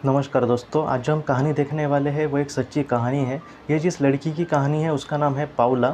नमस्कार दोस्तों, आज जो हम कहानी देखने वाले हैं वो एक सच्ची कहानी है। ये जिस लड़की की कहानी है उसका नाम है पाउला।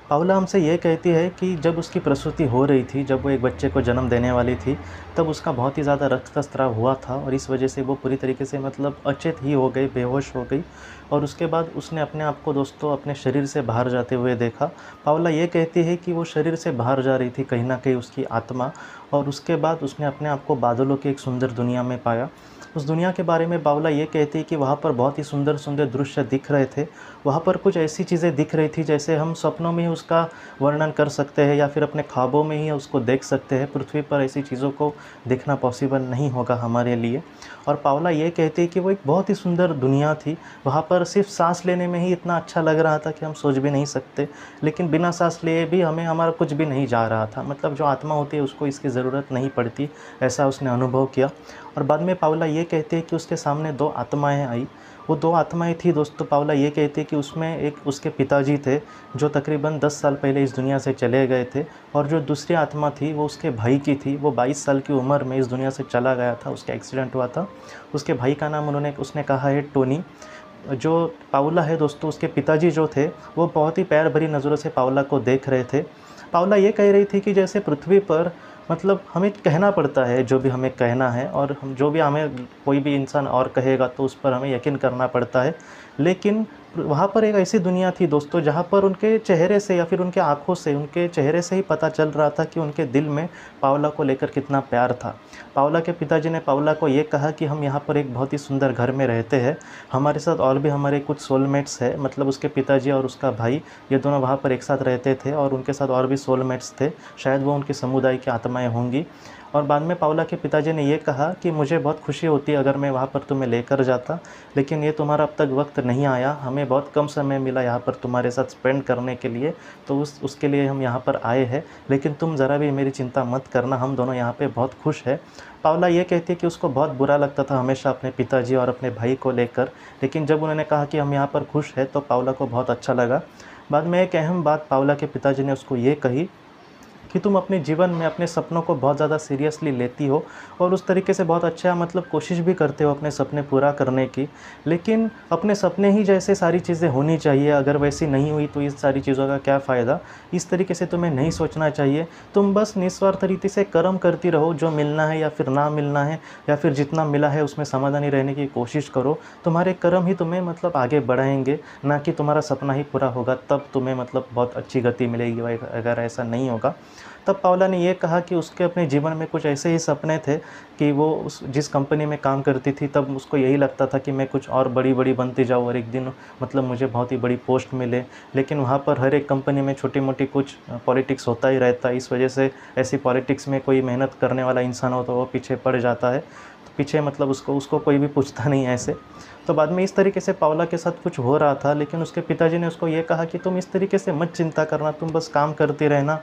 पाउला हमसे ये कहती है कि जब उसकी प्रसूति हो रही थी, जब वो एक बच्चे को जन्म देने वाली थी, तब उसका बहुत ही ज़्यादा रक्तस्राव हुआ था और इस वजह से वो पूरी तरीके से मतलब अचेत ही हो गई, बेहोश हो गई। और उसके बाद उसने अपने आप को दोस्तों अपने शरीर से बाहर जाते हुए देखा। पाउला ये कहती है कि वो शरीर से बाहर जा रही थी कहीं न कहीं उसकी आत्मा। और उसके बाद उसने अपने आप को बादलों की एक सुंदर दुनिया में पाया। उस दुनिया के बारे में बावला ये कहती है कि वहाँ पर बहुत ही सुंदर सुंदर दृश्य दिख रहे थे। वहाँ पर कुछ ऐसी चीज़ें दिख रही थी जैसे हम सपनों में ही उसका वर्णन कर सकते हैं या फिर अपने ख्वाबों में ही उसको देख सकते हैं। पृथ्वी पर ऐसी चीज़ों को देखना पॉसिबल नहीं होगा हमारे लिए। और पावला ये कहती है कि वो एक बहुत ही सुंदर दुनिया थी। वहाँ पर सिर्फ सांस लेने में ही इतना अच्छा लग रहा था कि हम सोच भी नहीं सकते। लेकिन बिना सांस लिए भी हमें हमारा कुछ भी नहीं जा रहा था। मतलब जो आत्मा होती है उसको इसकी ज़रूरत नहीं पड़ती, ऐसा उसने अनुभव किया। और बाद में पावला ये कहती है कि उसके सामने 2 आत्माएँ आई। वो 2 आत्माएँ थी दोस्तों। पावला ये कहती है कि उसमें एक उसके पिताजी थे, जो तकरीबन 10 साल पहले इस दुनिया से चले गए थे। और जो दूसरी आत्मा थी वो उसके भाई की थी। वो 22 साल की उम्र में इस दुनिया से चला गया था, उसका एक्सीडेंट हुआ था। उसके भाई का नाम उसने कहा है टोनी। जो पाउला है दोस्तों, उसके पिताजी जो थे वो बहुत ही प्यार भरी नज़रों से पाउला को देख रहे थे। पाउला ये कह रही थी कि जैसे पृथ्वी पर मतलब हमें कहना पड़ता है जो भी हमें कहना है, और हम जो भी हमें कोई भी इंसान और कहेगा तो उस पर हमें यकीन करना पड़ता है। लेकिन वहाँ पर एक ऐसी दुनिया थी दोस्तों जहाँ पर उनके चेहरे से या फिर उनके आँखों से, उनके चेहरे से ही पता चल रहा था कि उनके दिल में पाउला को लेकर कितना प्यार था। पाउला के पिताजी ने पाउला को ये कहा कि हम यहाँ पर एक बहुत ही सुंदर घर में रहते हैं। हमारे साथ और भी हमारे कुछ सोलमेट्स हैं। मतलब उसके पिताजी और उसका भाई, ये दोनों वहाँ पर एक साथ रहते थे और उनके साथ और भी सोलमेट्स थे। शायद वो उनके समुदाय की आत्माएँ होंगी। और बाद में पाउला के पिताजी ने ये कहा कि मुझे बहुत खुशी होती अगर मैं वहाँ पर तुम्हें लेकर जाता, लेकिन ये तुम्हारा अब तक वक्त नहीं आया। हमें बहुत कम समय मिला यहाँ पर तुम्हारे साथ स्पेंड करने के लिए, तो उसके लिए हम यहाँ पर आए हैं। लेकिन तुम ज़रा भी मेरी चिंता मत करना, हम दोनों यहाँ पे बहुत खुश हैं। पाउला ये कहती है कि उसको बहुत बुरा लगता था हमेशा अपने पिताजी और अपने भाई को लेकर, लेकिन जब उन्होंने कहा कि हम यहाँ पर खुश हैं तो पाउला को बहुत अच्छा लगा। बाद में एक अहम बात पाउला के पिताजी ने उसको ये कही कि तुम अपने जीवन में अपने सपनों को बहुत ज़्यादा सीरियसली लेती हो और उस तरीके से बहुत अच्छा मतलब कोशिश भी करते हो अपने सपने पूरा करने की। लेकिन अपने सपने ही जैसे सारी चीज़ें होनी चाहिए, अगर वैसी नहीं हुई तो इस सारी चीज़ों का क्या फ़ायदा। इस तरीके से तुम्हें नहीं सोचना चाहिए। तुम बस निस्वार्थ रीति से कर्म करती रहो, जो मिलना है या फिर ना मिलना है या फिर जितना मिला है उसमें समाधानी रहने की कोशिश करो। तुम्हारे कर्म ही तुम्हें मतलब आगे बढ़ाएंगे, ना कि तुम्हारा सपना ही पूरा होगा तब तुम्हें मतलब बहुत अच्छी गति मिलेगी। अगर ऐसा नहीं होगा। तब पाउला ने ये कहा कि उसके अपने जीवन में कुछ ऐसे ही सपने थे कि वो उस जिस कंपनी में काम करती थी तब उसको यही लगता था कि मैं कुछ और बड़ी-बड़ी बनती जाऊँ और एक दिन मतलब मुझे बहुत ही बड़ी पोस्ट मिले। लेकिन वहाँ पर हर एक कंपनी में छोटी-मोटी कुछ पॉलिटिक्स होता ही रहता है। इस वजह से ऐसी पॉलिटिक्स में कोई मेहनत करने वाला इंसान हो तो वो पीछे पड़ जाता है। तो पीछे मतलब उसको उसको कोई भी पूछता नहीं है ऐसे। तो बाद में इस तरीके से पाउला के साथ कुछ हो रहा था, लेकिन उसके पिताजी ने उसको ये कहा कि तुम इस तरीके से मत चिंता करना, तुम बस काम करती रहना।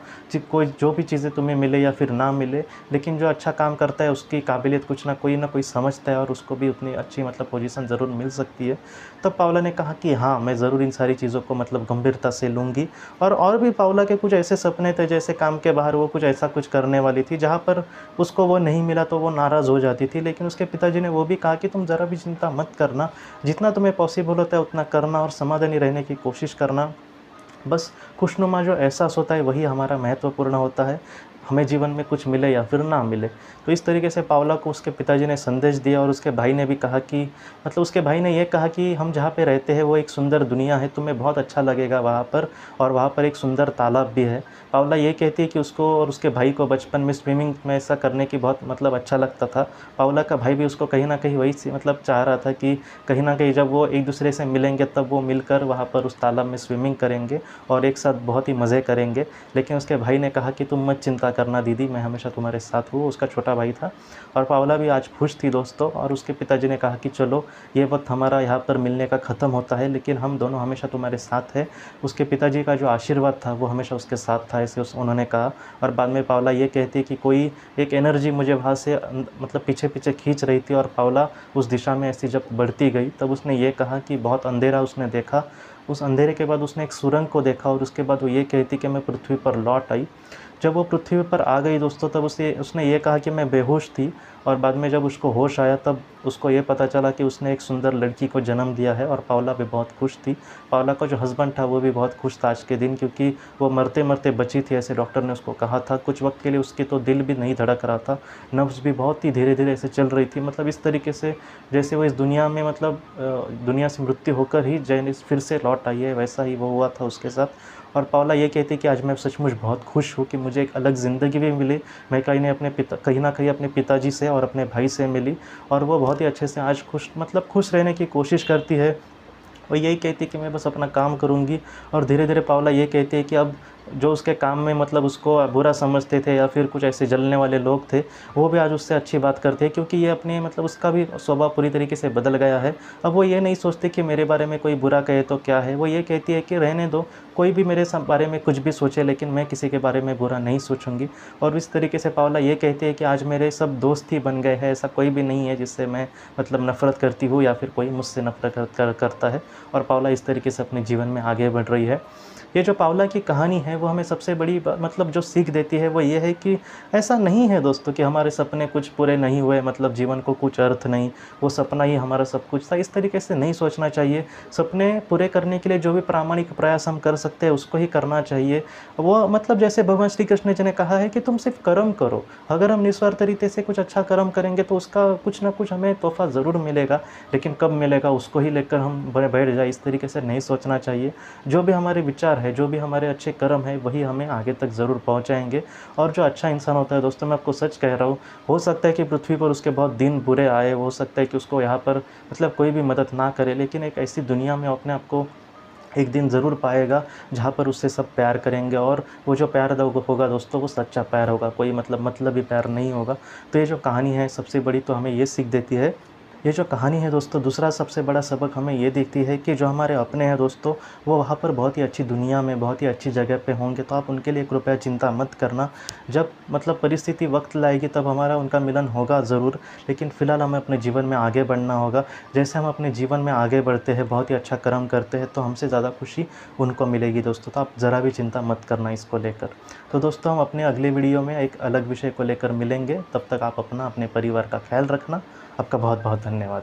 कोई जो भी चीज़ें तुम्हें मिले या फिर ना मिले, लेकिन जो अच्छा काम करता है उसकी काबिलियत कुछ ना कोई समझता है और उसको भी उतनी अच्छी मतलब पोजीशन ज़रूर मिल सकती है। तब पाउला ने कहा कि हाँ, मैं ज़रूर इन सारी चीज़ों को मतलब गंभीरता से लूँगी। और भी पाउला के कुछ ऐसे सपने थे जैसे काम के बाहर वो कुछ ऐसा कुछ करने वाली थी जहाँ पर उसको वो नहीं मिला तो वो नाराज़ हो जाती थी। लेकिन उसके पिताजी ने वो भी कहा कि तुम ज़रा भी चिंता मत करना, जितना तुम्हें पॉसिबल होता है उतना करना और समाधानी रहने की कोशिश करना। बस खुशनुमा जो एहसास होता है वही हमारा महत्वपूर्ण होता है, हमें जीवन में कुछ मिले या फिर ना मिले। तो इस तरीके से पाउला को उसके पिताजी ने संदेश दिया और उसके भाई ने भी कहा कि मतलब उसके भाई ने ये कहा कि हम जहाँ पे रहते हैं वो एक सुंदर दुनिया है, तुम्हें बहुत अच्छा लगेगा वहाँ पर, और वहाँ पर एक सुंदर तालाब भी है। पाउला ये कहती है कि उसको और उसके भाई को बचपन में स्विमिंग में ऐसा करने की बहुत मतलब अच्छा लगता था। पाउला का भाई भी उसको कहीं न कहीं वही मतलब चाह रहा था कि कहीं न कहीं जब वो एक दूसरे से मिलेंगे तब वो मिलकर वहाँ पर उस तालाब में स्विमिंग करेंगे और एक साथ बहुत ही मज़े करेंगे। लेकिन उसके भाई ने कहा कि तुम मत चिंता करना दीदी, मैं हमेशा तुम्हारे साथ हूँ। उसका छोटा भाई था। और पाउला भी आज खुश थी दोस्तों, और उसके पिताजी ने कहा कि चलो ये वक्त हमारा यहाँ पर मिलने का ख़त्म होता है, लेकिन हम दोनों हमेशा तुम्हारे साथ हैं। उसके पिताजी का जो आशीर्वाद था वो हमेशा उसके साथ था, ऐसे उन्होंने कहा। और बाद में पाउला ये कहती है कि कोई एक एनर्जी मुझे वहाँ से मतलब पीछे पीछे खींच रही थी, और पाउला उस दिशा में ऐसी जब बढ़ती गई तब उसने ये कहा कि बहुत अंधेरा उसने देखा। उस अंधेरे के बाद उसने एक सुरंग को देखा और उसके बाद वो ये कहती कि मैं पृथ्वी पर लौट आई। जब वो पृथ्वी पर आ गई दोस्तों, तब उसने ये कहा कि मैं बेहोश थी, और बाद में जब उसको होश आया तब उसको ये पता चला कि उसने एक सुंदर लड़की को जन्म दिया है। और पाउला भी बहुत खुश थी। पाउला का जो हस्बैंड था वो भी बहुत खुश था आज के दिन, क्योंकि वो मरते मरते बची थी, ऐसे डॉक्टर ने उसको कहा था। कुछ वक्त के लिए उसकी तो दिल भी नहीं धड़क रहा था, नब्ज़ भी बहुत ही धीरे धीरे ऐसे चल रही थी, मतलब इस तरीके से जैसे वो इस दुनिया में मतलब दुनिया से मृत्यु होकर ही जैन फिर से लौट आई है, वैसा ही वो हुआ था उसके साथ। और पाउला ये कहती कि आज मैं सचमुच बहुत खुश हूँ कि मुझे एक अलग ज़िंदगी भी मिली। मैं कहीं ना कहीं अपने पिताजी से और अपने भाई से मिली, और वो बहुत ही अच्छे से आज खुश रहने की कोशिश करती है। वो यही कहती है कि मैं बस अपना काम करूँगी। और धीरे धीरे पाउला ये कहती है कि अब जो उसके काम में मतलब उसको बुरा समझते थे या फिर कुछ ऐसे जलने वाले लोग थे, वो भी आज उससे अच्छी बात करते हैं, क्योंकि ये अपने मतलब उसका भी स्वभाव पूरी तरीके से बदल गया है। अब वो ये नहीं सोचती कि मेरे बारे में कोई बुरा कहे तो क्या है, वो ये कहती है कि रहने दो, कोई भी मेरे बारे में कुछ भी सोचे, लेकिन मैं किसी के बारे में बुरा नहीं सोचूंगी। और इस तरीके से पाउला ये कहती है कि आज मेरे सब दोस्त ही बन गए हैं, ऐसा कोई भी नहीं है जिससे मैं मतलब नफ़रत करती हूँ या फिर कोई मुझसे नफ़रत करता है। और पाउला इस तरीके से अपने जीवन में आगे बढ़ रही है। ये जो पाउला की कहानी है वो हमें सबसे बड़ी मतलब जो सीख देती है वो ये है कि ऐसा नहीं है दोस्तों कि हमारे सपने कुछ पूरे नहीं हुए, मतलब जीवन को कुछ अर्थ नहीं, वो सपना ही हमारा सब कुछ था। इस तरीके से नहीं सोचना चाहिए। सपने पूरे करने के लिए जो भी प्रामाणिक प्रयास हम कर सकते हैं उसको ही करना चाहिए। वो मतलब जैसे भगवान श्री कृष्ण जी ने कहा है कि तुम सिर्फ कर्म करो। अगर हम निस्वार्थ तरीके से कुछ अच्छा कर्म करेंगे तो उसका कुछ ना कुछ हमें तोहफा ज़रूर मिलेगा, लेकिन कब मिलेगा उसको ही लेकर हम बैठ जाए, इस तरीके से नहीं सोचना चाहिए। जो भी हमारे विचार है, जो भी हमारे अच्छे कर्म है, वही हमें आगे तक ज़रूर पहुंचाएंगे। और जो अच्छा इंसान होता है दोस्तों, मैं आपको सच कह रहा हूँ, हो सकता है कि पृथ्वी पर उसके बहुत दिन बुरे आए, हो सकता है कि उसको यहाँ पर मतलब कोई भी मदद ना करे, लेकिन एक ऐसी दुनिया में अपने आप को एक दिन ज़रूर पाएगा जहाँ पर उससे सब प्यार करेंगे। और वो जो प्यार होगा दोस्तों, वो सच्चा प्यार होगा, कोई मतलब ही प्यार नहीं होगा। तो ये जो कहानी है सबसे बड़ी तो हमें ये सीख देती है। ये जो कहानी है दोस्तों, दूसरा सबसे बड़ा सबक हमें ये दिखती है कि जो हमारे अपने हैं दोस्तों, वो वहाँ पर बहुत ही अच्छी दुनिया में बहुत ही अच्छी जगह पे होंगे, तो आप उनके लिए कृपया चिंता मत करना। जब मतलब परिस्थिति वक्त लाएगी तब हमारा उनका मिलन होगा ज़रूर, लेकिन फ़िलहाल हमें अपने जीवन में आगे बढ़ना होगा। जैसे हम अपने जीवन में आगे बढ़ते हैं, बहुत ही अच्छा कर्म करते हैं, तो हमसे ज़्यादा खुशी उनको मिलेगी दोस्तों। तो आप ज़रा भी चिंता मत करना इसको लेकर। तो दोस्तों, हम अपने अगले वीडियो में एक अलग विषय को लेकर मिलेंगे। तब तक आप अपना अपने परिवार का ख्याल रखना। आपका बहुत बहुत धन्यवाद।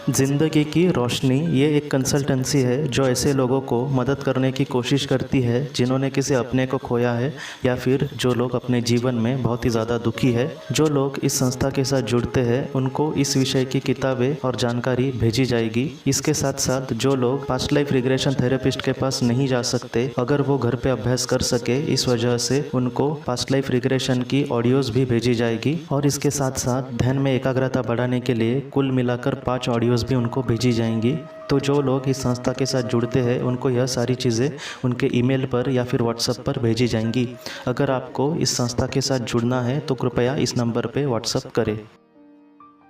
ज़िंदगी की रोशनी ये एक कंसल्टेंसी है जो ऐसे लोगों को मदद करने की कोशिश करती है जिन्होंने किसी अपने को खोया है, या फिर जो लोग अपने जीवन में बहुत ही ज़्यादा दुखी है। जो लोग इस संस्था के साथ जुड़ते हैं उनको इस विषय की किताबें और जानकारी भेजी जाएगी। इसके साथ साथ जो लोग पास्ट लाइफ रिग्रेशन थेरेपिस्ट के पास नहीं जा सकते, अगर वो घर पे अभ्यास कर सके, इस वजह से उनको पास्ट लाइफ रिग्रेशन की ऑडियोज़ भी भेजी जाएगी। और इसके साथ साथ ध्यान में एकाग्रता बढ़ाने के लिए कुल मिलाकर 5 ऑडियोज़ भी उनको भेजी जाएंगी। तो जो लोग इस संस्था के साथ जुड़ते हैं उनको यह सारी चीज़ें उनके ईमेल पर या फिर व्हाट्सएप पर भेजी जाएंगी। अगर आपको इस संस्था के साथ जुड़ना है तो कृपया इस नंबर पे व्हाट्सएप करें।